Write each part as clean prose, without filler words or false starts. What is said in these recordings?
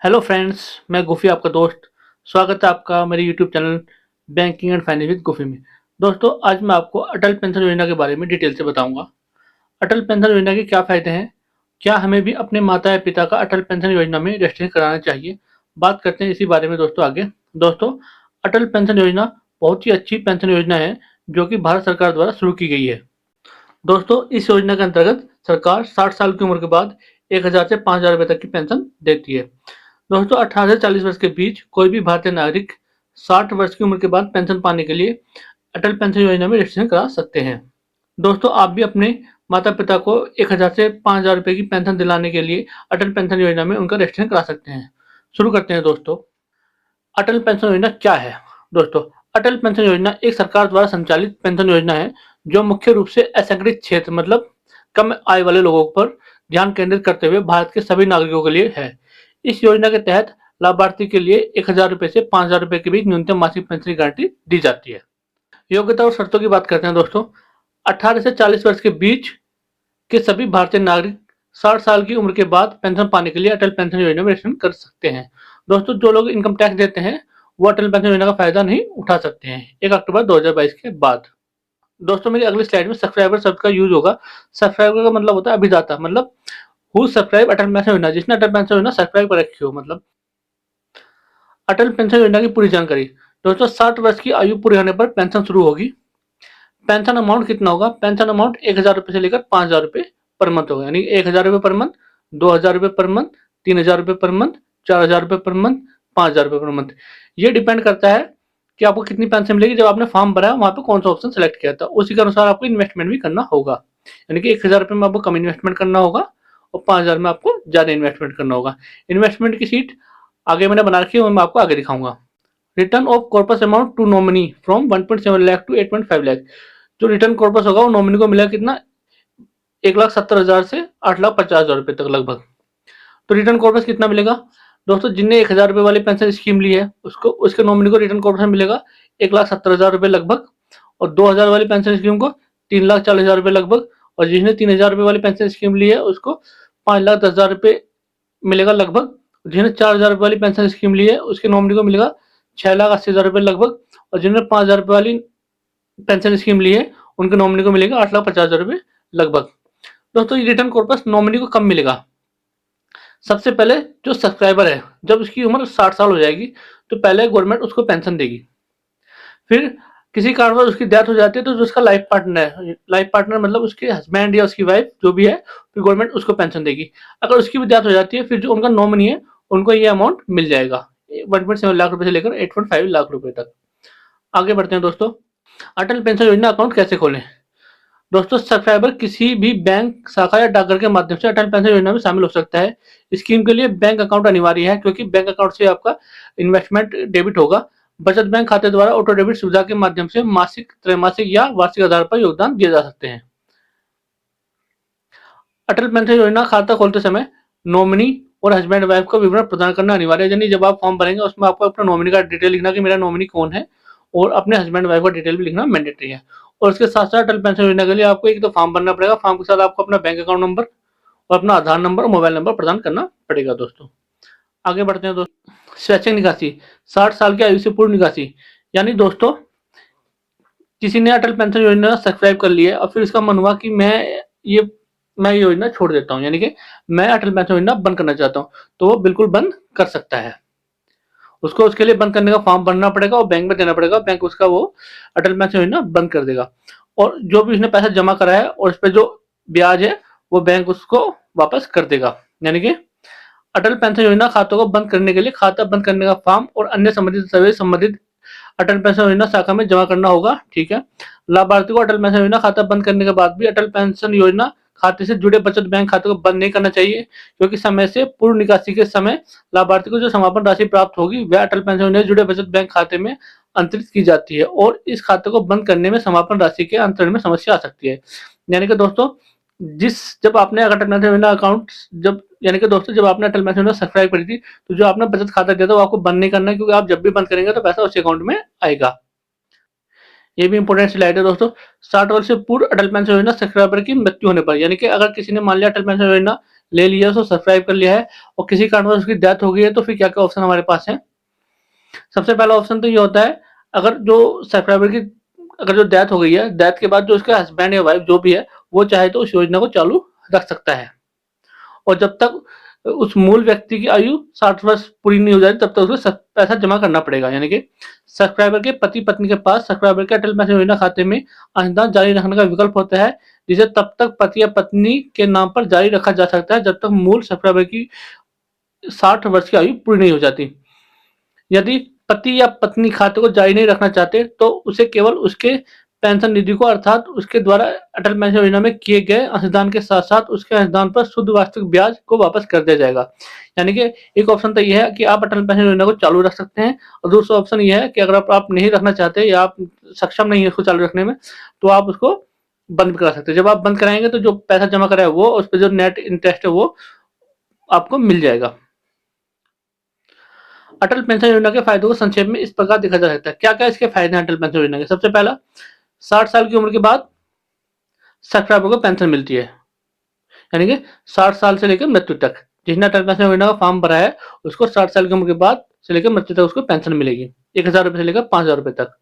Hello friends, मैं गुफ़ी आपका दोस्त। स्वागत है आपका मेरे YouTube channel banking and finance with Gufi में। दोस्तों, आज मैं आपको अटल पेंशन योजना के बारे में डिटेल से बताऊंगा। अटल पेंशन योजना के क्या फ़ायदे हैं, क्या हमें भी अपने माता या पिता का अटल पेंशन योजना में रजिस्ट्रेशन कराना चाहिए। बात करते हैं इसी बारे में दोस्तों आगे। दोस्तों, अटल पेंशन योजना बहुत ही अच्छी पेंशन योजना है जो कि भारत सरकार द्वारा शुरू की गई है। दोस्तों, इस योजना के अंतर्गत सरकार 60 साल की उम्र के बाद 1000 से 5000 रुपये तक की पेंशन देती है। दोस्तों, 18 से 40 वर्ष के बीच कोई भी भारतीय नागरिक 60 वर्ष की उम्र के बाद पेंशन पाने के लिए अटल पेंशन योजना में रजिस्ट्रेशन करा सकते हैं। दोस्तों, आप भी अपने माता पिता को 1000 से 5000 रुपये की पेंशन दिलाने के लिए अटल पेंशन योजना में उनका रजिस्ट्रेशन करा सकते हैं। शुरू करते हैं दोस्तों। अटल पेंशन योजना क्या है? दोस्तों, अटल पेंशन योजना एक सरकार द्वारा संचालित पेंशन योजना है जो मुख्य रूप से असंगठित क्षेत्र मतलब कम आय वाले लोगों पर ध्यान केंद्रित करते हुए भारत के सभी नागरिकों के लिए है। इस योजना के तहत लाभार्थी के लिए 1000 रुपये से 5000 रुपये के बीच न्यूनतम मासिक पेंशन की गारंटी दी जाती है। योग्यता और शर्तों की बात करते हैं दोस्तों। 18 से 40 वर्ष के बीच के सभी भारतीय नागरिक 60 साल की उम्र के बाद पेंशन पाने के लिए अटल पेंशन योजना में रजिस्ट्रेशन कर सकते हैं। दोस्तों, जो लोग इनकम टैक्स देते हैं वो अटल पेंशन योजना का फायदा नहीं उठा सकते हैं 1 अक्टूबर 2022 के बाद। दोस्तों, मेरी अगली स्लाइड में सब्सक्राइबर शब्द का यूज होगा। सब्सक्राइबर का मतलब होता है अभिदाता, मतलब हु सब्सक्राइब अटल पेंशन योजना, जिसने अटल पेंशन योजना सब्सक्राइब कर रखी हो। मतलब अटल पेंशन योजना की पूरी जानकारी। दोस्तों, 60 वर्ष की आयु पूरी होने पर पेंशन शुरू होगी। पेंशन अमाउंट कितना होगा? पेंशन अमाउंट 1000 रुपये से लेकर 5000 रुपये पर मंथ होगा, यानी 1000 रुपये पर मंथ, 2000 रुपये पर मंथ, 3000 रुपये पर मंथ, 4000 रुपये पर मंथ, 5000 रुपये पर मंथ। ये डिपेंड करता है कि आपको कितनी पेंशन मिलेगी। जब आपने फॉर्म भरा है वहाँ पे कौन सा ऑप्शन सेलेक्ट किया था, उसी के अनुसार आपको इन्वेस्टमेंट भी करना होगा। यानी कि 1000 रुपये में आपको कम इन्वेस्टमेंट करना होगा और 5000 में आपको ज़्यादा इन्वेस्टमेंट करना होगा। इन्वेस्टमेंट की सीट आगे मैंने बना रखी है, वो मैं आपको आगे दिखाऊंगा। Return of corpus amount to nominee from 1.7 lakh to 8.5 lakh. जो रिटर्न कॉर्पस होगा वो नॉमिनी को मिलेगा कितना? 1,70,000 से 8,50,000 रुपये तक लगभग। तो रिटर्न कॉर्पस कितना मिलेगा? दोस्तों, जिनने 1000 रुपये वाली पेंशन स्कीम ली है उसको उसके नॉमिनी को रिटर्न कॉर्पस मिलेगा 1,70,000 रुपये लगभग, और 2000 वाली पेंशन स्कीम को 3,40,000 रुपये लगभग, और जिसने 3000 रुपये वाली पेंशन स्कीम ली है उसको 5,10,000 रुपये मिलेगा लगभग। जिसने 4000 रुपये वाली पेंशन स्कीम ली है उसके नॉमिनी को मिलेगा 6,80,000 रुपये लगभग, और जिन्होंने 5000 रुपये वाली पेंशन स्कीम ली है उनके नॉमिनी को मिलेगा 8,50,000 रुपये लगभग। दोस्तों, ये रिटर्न कॉर्पस नॉमिनी को कब मिलेगा? सबसे पहले जो सब्सक्राइबर है, जब उसकी उम्र 60 साल हो जाएगी तो पहले गवर्नमेंट उसको पेंशन देगी। फिर किसी कारणवश उसकी डेथ हो जाती है तो जो उसका लाइफ पार्टनर है, लाइफ पार्टनर मतलब उसके हस्बैंड या उसकी वाइफ जो भी है, फिर गवर्नमेंट उसको पेंशन देगी। अगर उसकी भी डेथ हो जाती है फिर जो उनका नॉमिनी है उनको ये अमाउंट मिल जाएगा 1.7 लाख रुपए से लेकर 8.5 लाख रुपए तक। आगे बढ़ते हैं दोस्तों। अटल पेंशन योजना अकाउंट कैसे खोलें? दोस्तों, सब्सक्राइबर किसी भी बैंक शाखा या डाकघर के माध्यम से अटल पेंशन योजना में शामिल हो सकता है। स्कीम के लिए बैंक अकाउंट अनिवार्य है क्योंकि बैंक अकाउंट से आपका इन्वेस्टमेंट डेबिट होगा। बचत बैंक खाते द्वारा ऑटो डेबिट सुविधा के माध्यम से मासिक, त्रैमासिक या वार्षिक आधार पर योगदान दिए जा सकते हैं। अटल पेंशन योजना खाता खोलते समय नॉमिनी और हस्बैंड वाइफ का विवरण प्रदान करना अनिवार्य है। यानी जब आप फॉर्म भरेंगे उसमें आपको अपना नॉमिनी का डिटेल लिखना कि मेरा नॉमिनी कौन है, और अपने हस्बैंड वाइफ का डिटेल भी लिखना मैंडेटरी है। और उसके साथ साथ अटल पेंशन योजना के लिए आपको एक तो फॉर्म भरना पड़ेगा, फॉर्म के साथ आपको अपना बैंक अकाउंट नंबर और अपना आधार नंबर और मोबाइल नंबर प्रदान करना पड़ेगा। दोस्तों, आगे बढ़ते हैं दोस्तों। स्वैच्छिक निकासी, 60 साल की आयु से पूर्व निकासी। यानी दोस्तों, किसी ने अटल पेंशन योजना सब्सक्राइब कर ली है और फिर उसका मन हुआ कि मैं ये योजना छोड़ देता हूँ, यानी कि मैं अटल पेंशन योजना बंद करना चाहता हूँ, तो वो बिल्कुल बंद कर सकता है। उसको उसके लिए बंद करने का फॉर्म भरना पड़ेगा और बैंक में देना पड़ेगा, बैंक उसका वो अटल पेंशन योजना बंद कर देगा। और जो भी उसने पैसा जमा करा है और उस पर जो ब्याज है वो बैंक उसको वापस कर देगा। यानी कि अटल पेंशन योजना खातों को बंद करने के लिए खाता बंद करने का फॉर्म और अन्य संबंधित अटल पेंशन योजना शाखा में जमा करना होगा। ठीक है। लाभार्थी को अटल पेंशन योजना खाता बंद करने के बाद भी अटल पेंशन योजना खाते से जुड़े बचत बैंक खाते को बंद नहीं करना चाहिए, क्योंकि समय से पूर्व निकासी के समय लाभार्थी को जो समापन राशि प्राप्त होगी वह अटल पेंशन योजना से जुड़े बचत बैंक खाते में अंतरित की जाती है, और इस खाते को बंद करने में समापन राशि के अंतरण में समस्या आ सकती है। यानी कि दोस्तों, जब आपने अटल पेंशन योजना अकाउंट जब आपने अटल पेंशन योजना सब्सक्राइब करी थी तो जो आपने बचत खाता दिया था वो आपको बंद नहीं करना है, क्योंकि आप जब भी बंद करेंगे तो पैसा उसी अकाउंट में आएगा। ये भी इंपॉर्टेंट स्लाइड है दोस्तों। 60 वर्ष से पूर्व अटल पेंशन योजना सब्सक्राइबर की मृत्यु होने पर, यानी कि अगर किसी ने मान लिया अटल पेंशन योजना ले लिया, उसको सब्सक्राइब कर लिया है और किसी कारणवश उसकी डेथ हो गई है, तो फिर क्या-क्या ऑप्शन हमारे पास है। सबसे पहला ऑप्शन तो ये होता है, अगर जो सब्सक्राइबर की अगर जो डेथ हो गई है, डेथ के बाद जो उसके हस्बैंड या वाइफ जो भी है, वो चाहे तो उस योजना को चालू रख सकता है। और जब तक उस मूल व्यक्ति की आयु 60 वर्ष पूरी नहीं हो जाती, तब तक उसको पैसा जमा करना पड़ेगा। यानी कि सब्सक्राइबर के पति पत्नी के पास सब्सक्राइबर के अटल पेंशन योजना खाते में अंशदान जारी रखने का विकल्प होता है, जिसे तब तक पति या पत्नी के नाम पर जारी रखा जा सकता है, जब तक मूल सब्सक्राइबर की 60 वर्ष की आयु पूरी नहीं हो जाती। यदि पति या पत्नी खाते को जारी नहीं रखना चाहते, तो उसे केवल उसके पेंशन निधि को, अर्थात उसके द्वारा अटल पेंशन योजना में किए गए अंशदान के साथ-साथ उसके अंशदान पर शुद्ध वार्षिक ब्याज को वापस कर दिया जाएगा। यानी कि एक ऑप्शन तो ये है कि आप अटल पेंशन योजना को चालू रख सकते हैं, और दूसरा ऑप्शन ये है कि अगर आप नहीं रखना चाहते या आप सक्षम नहीं है उसको चालू रखने में, तो आप उसको बंद करा सकते हैं। जब आप बंद कराएँगे तो जो पैसा जमा करा है वो, उस पे जो नेट इंटरेस्ट है वो आपको मिल जाएगा। अटल पेंशन योजना के फायदों को संक्षेप में इस प्रकार देखा जा सकता है। क्या-क्या इसके फायदे हैं अटल पेंशन योजना के? सबसे पहला, 60 साल की उम्र के बाद सब्सक्राइबर को पेंशन मिलती है। यानी कि 60 साल से लेकर मृत्यु तक, जिसने अटल पेंशन योजना का फॉर्म भरा है, उसको 60 साल की उम्र के बाद से लेकर मृत्यु तक उसको पेंशन मिलेगी। 1000 रुपए से लेकर 5000 रुपए तक।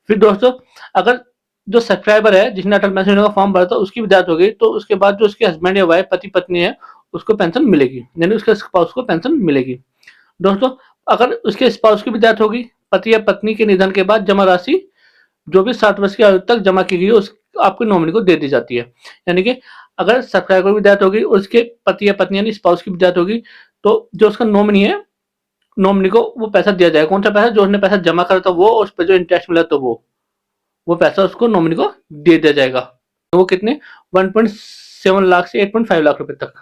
फिर दोस्तों, अगर जो सब्सक्राइबर है जिसने अटल पेंशन योजना का फॉर्म भरा था, उसकी भी डेथ हो गई, तो उसके बाद जो उसके हस्बैंड या वाइफ पति पत्नी है, उसको पेंशन मिलेगी, यानी उसके स्पाउस को पेंशन मिलेगी। दोस्तों, अगर उसके स्पाउस की भी डेथ होगी, पति या पत्नी के निधन के बाद जमा राशि जो भी 60 वर्ष की आयु तक जमा की गई है, उस आपके नॉमिनी को दे दी जाती है। यानी कि अगर सब्सक्राइबर की डेथ होगी और उसके पति या पत्नी यानी स्पाउस की भी डेथ होगी, तो जो उसका नॉमिनी है, नॉमिनी को वो पैसा दिया जाएगा। कौन सा पैसा? जो उसने पैसा जमा करा था वो, और उस पे जो इंटरेस्ट मिला तो वो पैसा उसको नॉमिनी को दे दिया जाएगा। तो वो कितने? 1.7 लाख से 8.5 लाख रुपए तक।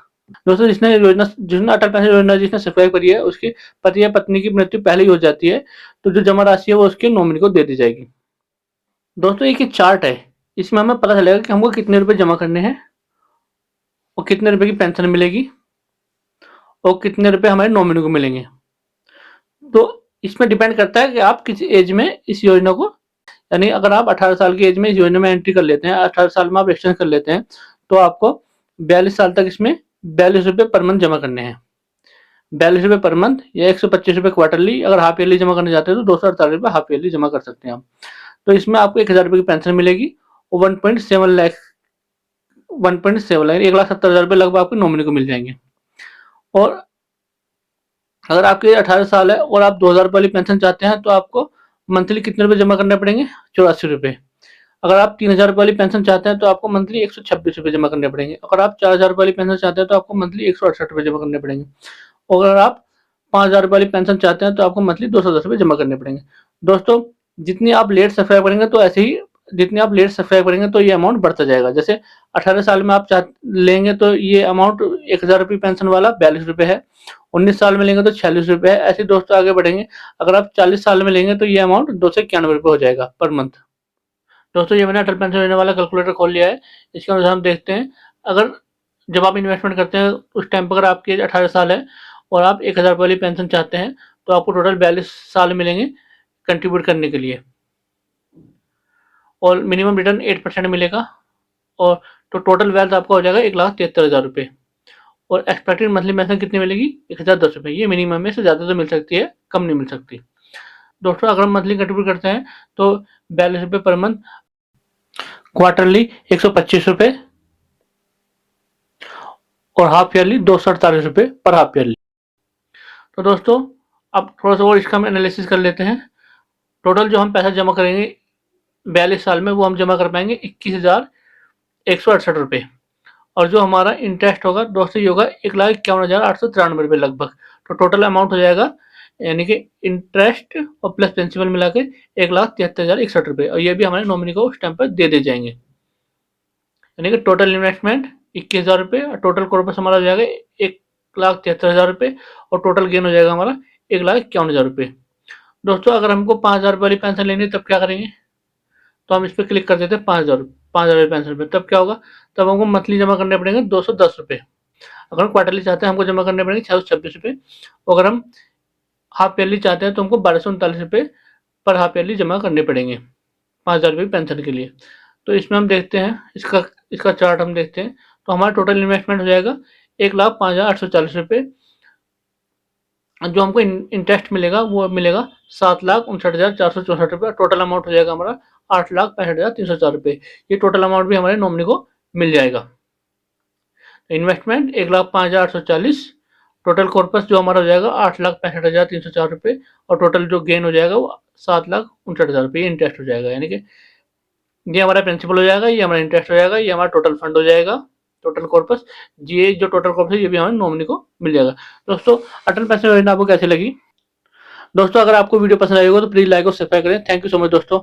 दोस्तों, जिसने अटल पेंशन योजना जिसने सब्सक्राइब करी है, उसके पति या पत्नी की मृत्यु पहले ही हो जाती है, तो जो जमा राशि है वो उसके नॉमिनी को दे दी जाएगी। दोस्तों, एक चार्ट है, इसमें हमें पता चलेगा कि हमको कितने रुपए जमा करने हैं और कितने रुपए की पेंशन मिलेगी और कितने रुपए हमारे नॉमिनी को मिलेंगे। तो इसमें डिपेंड करता है कि आप किस एज में इस योजना को, यानी अगर आप 18 साल की एज में इस योजना में एंट्री कर लेते हैं, 18 साल में आप एक्सचेंज कर लेते हैं, तो आपको 42 साल तक इसमें 42 रुपए पर मंथ जमा करने हैं। 42 रुपए पर मंथ या 125 रुपए क्वार्टरली। अगर हाफ ईयरली जमा करना चाहते हैं तो 248 रुपए हाफ ईयरली जमा कर सकते हैं आप। तो इसमें आपको 1000 रुपए की पेंशन मिलेगी और 1.7 लाख 1.7 लाख 1,70,000 रुपए लगभग आपकी नॉमिनी को मिल जाएंगे। और अगर आपके 18 साल है और आप 2000 रुपए वाली पेंशन चाहते हैं, तो आपको मंथली कितने रुपए जमा करने पड़ेंगे? 84 रुपए। अगर आप 3000 रुपए वाली पेंशन चाहते हैं, तो आपको मंथली 126 रुपए जमा करने पड़ेंगे। अगर आप 4000 रुपए वाली पेंशन चाहते हैं, तो आपको मंथली 168 रुपए जमा करने पड़ेंगे। और अगर आप 5000 रुपए वाली पेंशन चाहते हैं, तो आपको मंथली 210 रुपए जमा करने पड़ेंगे। दोस्तों, जितनी आप लेट सब्सक्राइब करेंगे, तो ऐसे ही जितनी आप लेट सब्सक्राइब करेंगे, तो ये अमाउंट बढ़ता जाएगा। जैसे 18 साल में आप लेंगे तो ये अमाउंट 1000 रुपए पेंशन वाला 42 रुपए है। 19 साल में लेंगे तो 46 रुपए है। ऐसे दोस्तों आगे बढ़ेंगे। अगर आप 40 साल में लेंगे तो ये अमाउंट 291 रुपए हो जाएगा पर मंथ। दोस्तों, ये मैंने अटल पेंशन योजना वाला कैलकुलेटर खोल लिया है। इसके अनुसार हम देखते हैं, अगर जब आप इन्वेस्टमेंट करते हैं उस टाइम पर अगर आपकी एज 18 साल है और आप 1000 वाली पेंशन चाहते हैं, तो आपको टोटल 42 साल मिलेंगे कंट्रीब्यूट करने के लिए, और मिनिमम रिटर्न 8% मिलेगा। और तो टोटल वेल्थ आपका हो जाएगा 1,73,000 रुपये। और एक्सपेक्टेड मंथली पेंशन कितनी मिलेगी? 1010 रुपये। ये मिनिमम में से ज़्यादा तो मिल सकती है, कम नहीं मिल सकती। दोस्तों, अगर हम मंथली कंट्रीब्यूट करते हैं तो 42 रुपये पर मंथ, क्वार्टरली 125 रुपये और हाफ ईयरली 248 रुपये पर हाफ ईयरली। तो दोस्तों, अब थोड़ा सा और इसका हम एनालिसिस कर लेते हैं। टोटल जो हम पैसा जमा करेंगे 42 साल में, वो हम जमा कर पाएंगे 21,168 रुपये। और जो हमारा इंटरेस्ट होगा दोस्तों, ये होगा 1,51,893 रुपये लगभग। तो टोटल अमाउंट हो जाएगा, यानी कि इंटरेस्ट और प्लस प्रिंसिपल मिला के 1,73,061 रुपये। और ये भी हमारे नॉमिनी को उस टाइम पर दे दिए जाएंगे। यानी कि टोटल इन्वेस्टमेंट 21,000 रुपये और टोटल कॉर्पस हमारा हो जाएगा 1,73,000 रुपये और टोटल गेन हो जाएगा हमारा 1,51,000 रुपये। दोस्तों, अगर हमको 5,000 रुपये वाली पेंशन लेनी है, तब क्या करेंगे? तो हम इस पर क्लिक कर देते हैं 5,000 वाली पेंशन पे। तब क्या होगा? तब हमको मंथली जमा करने पड़ेंगे 210 रुपये। अगर हम क्वार्टरली चाहते हैं, हमको जमा करने पड़ेंगे 626 रुपये। अगर हम हाफ ईयरली चाहते हैं, तो हमको 1239 रुपये पर हाफ ईयरली जमा करने पड़ेंगे 5,000 रुपये पेंशन के लिए। तो इसमें हम देखते हैं, इसका चार्ट हम देखते हैं, तो हमारा टोटल इन्वेस्टमेंट हो जाएगा 1,05,840 जो हमको इंटरेस्ट मिलेगा वो मिलेगा 7,59,464 टोटल अमाउंट हो जाएगा हमारा 8,65,304 ये टोटल अमाउंट भी हमारे नॉमिनी को मिल जाएगा। इन्वेस्टमेंट 1,05,840 टोटल कॉर्पस जो हमारा हो जाएगा 8,65,304 और टोटल जो गेन हो जाएगा वो 7,59,000 इंटरेस्ट हो जाएगा। यानी कि ये हमारा प्रिंसिपल हो जाएगा, ये हमारा इंटरेस्ट हो जाएगा, ये हमारा टोटल फंड हो जाएगा, टोटल कॉर्पस। ये जो टोटल कॉर्पस है ये भी हमारे नॉमिनी को मिल जाएगा। दोस्तों अटल पेंशन योजना आपको कैसी लगी? दोस्तों अगर आपको वीडियो पसंद आई हो तो प्लीज लाइक और सब्सक्राइब करें। थैंक यू सो मच दोस्तों।